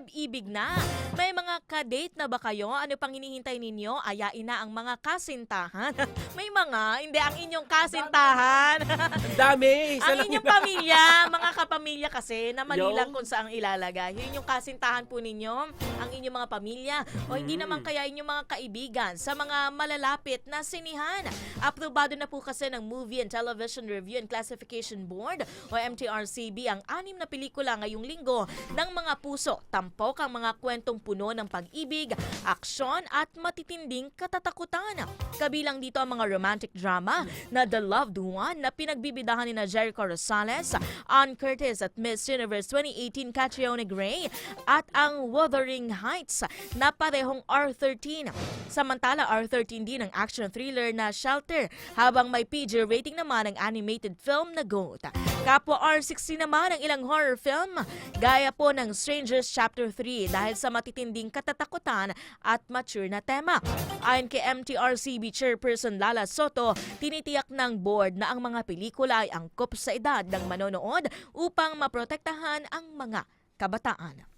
pag-ibig na. May mga ka-date na ba kayo? Ano pang hinihintay ninyo? Ayain na ang mga kasintahan. May mga, hindi ang inyong kasintahan. Ang dami! Isa Ang lang inyong yun. pamilya, mga kapamilya kasi, na mali lang Yung? kung saan ilalagay. Yun yung kasintahan po ninyo, ang inyong mga pamilya, o hindi naman kaya inyong mga kaibigan sa mga malalapit na sinihan. Aprobado na po kasi ng Movie and Television Review and Classification Board o MTRCB ang 6 na pelikula ngayong linggo ng mga puso. Tampok ang mga kwentong puno ng pag-ibig, aksyon at matitinding katatakutan. Kabilang dito ang mga romantic drama na The Loved One na pinagbibidahan ni Jericho Rosales, Ann Curtis at Miss Universe 2018 Catriona Gray at ang Wuthering Heights na parehong R13. Samantala R13 din ang action thriller na Shelter, habang may PG rating naman ang animated film na Goat. Kapwa R16 naman ang ilang horror film gaya po ng Strangers Chapter 3 dahil sa matitinding katatakutan at mature na tema. Ayon kay MTRCB Chairperson Lala Soto, tinitiyak ng board na ang mga pelikula ay angkop sa edad ng manonood upang maprotektahan ang mga kabataan.